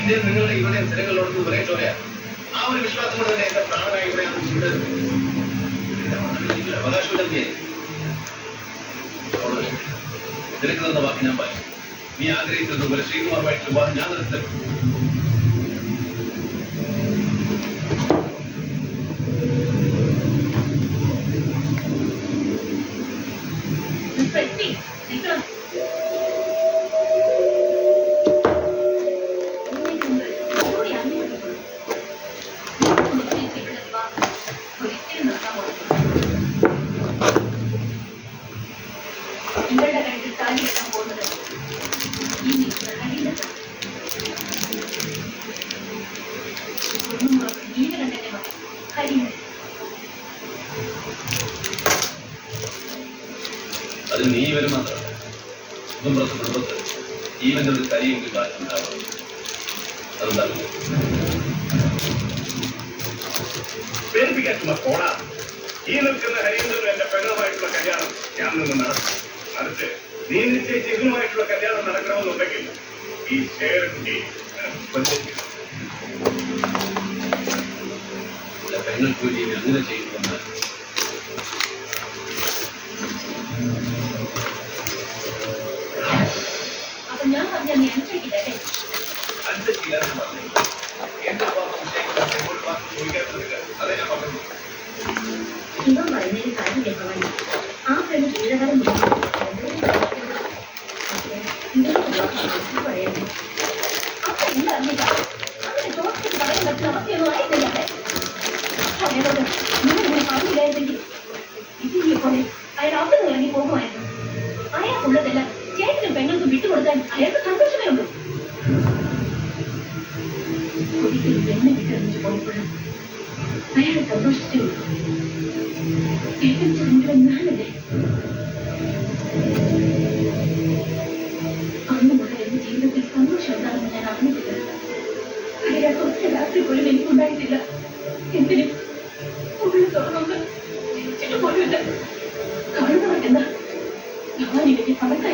India നിങ്ങളുടെ ഇവിടെ ജനങ്ങളോട് ഒരേ ചോദ്യം ആ ഒരു വിശ്വാസം കൊണ്ട് തന്നെ എന്റെ പ്രാണനായി ഇവിടെയാണ് അവകാശമില്ലെന്നേ നിനക്ക് തന്ന വാക്ക് ഞാൻ പാലിക്കും. നീ ആഗ്രഹിക്കുന്നത് പോലെ ശ്രീകുമാറുമായിട്ട് വിവാഹം ഞാൻ നടത്തപ്പെട്ടു. നിങ്ങളുടെ കയ്യിൽ താലി കെട്ടാൻ പോകുന്നത് ഈ അറിയില്ല. ജീവൻ തന്നെ മതി കഴിയുന്നത്. അത് നീ വരും മാത്രമല്ല കുടുംബത്തെ കുടുംബത്ത് ജീവന്റെ ഒരു കരിയെങ്കിൽ ബാക്കിയുണ്ടാവും. അതുണ്ടാവില്ല. പേരിപ്പിക്കാറ്റുള്ള കോടാ ഈ നിൽക്കുന്ന ഹരീന്ദ്രനും എന്റെ പെങ്ങളുമായിട്ടുള്ള കല്യാണം ഞാൻ നിന്ന് നടത്തും. അടുത്ത് നീ നിശ്ചയിച്ച ഇതുമായിട്ടുള്ള കല്യാണം നടക്കണമെന്നുണ്ടെങ്കിൽ ഈ ശേഖരക്കുട്ടി പെങ്ങൾക്ക് വേണ്ടി അങ്ങനെ ചെയ്യുന്നുണ്ട്. അപ്പൊ ഞാൻ പറഞ്ഞ നീ അനുസരിക്കില്ലേ? അനുസരിക്കില്ല പറഞ്ഞു. എന്റെ ചോദിക്കാത്തതില്ല. അതേ ഞാൻ പറഞ്ഞു. ഇവൻ പറയുന്നതിന് കാര്യം കേൾക്കാൻ ആ പെണ്ണ് ജീവിതകാലം അങ്ങനെ ചോദിച്ചിട്ട് പറയാൻ പറ്റുന്ന അവസ്ഥയൊന്നും ആയിട്ടില്ല. അയാളോട് നിങ്ങൾ പറഞ്ഞില്ലായിരുന്നെങ്കിൽ ഇതിനെ പോലെ അയാൾ അവിടെ നിന്ന് ഇറങ്ങി പോകുമായിരുന്നു. അയാൾക്കുള്ളതെല്ലാം ചേട്ടനും പെങ്ങൾക്കും വിട്ടുകൊടുക്കാൻ അയാൾക്ക് സന്തോഷമേ ഉള്ളൂ. ഒരിക്കലും എന്നെ വിട്ടെറിഞ്ഞു പോയപ്പോഴും അയാൾ സന്തോഷിച്ചേ ഉള്ളൂ. മുഴുവൻ ഞാനല്ലേ. അന്ന് മുതൽ എന്റെ ജീവിതത്തിൽ സന്തോഷം എന്താണെന്ന് ഞാൻ അറിഞ്ഞിട്ടില്ല. അയാൾക്ക് ഒറ്റ രാത്രി പോലും എനിക്കുണ്ടായിട്ടില്ല. എന്തിനും ഉള്ളിൽ തുറന്നൊന്ന് ചിരിച്ചിട്ട് പോലുമില്ല. കാണുന്നവർക്കെന്താ ഞാൻ ഇവയ്ക്ക് സമക്കായി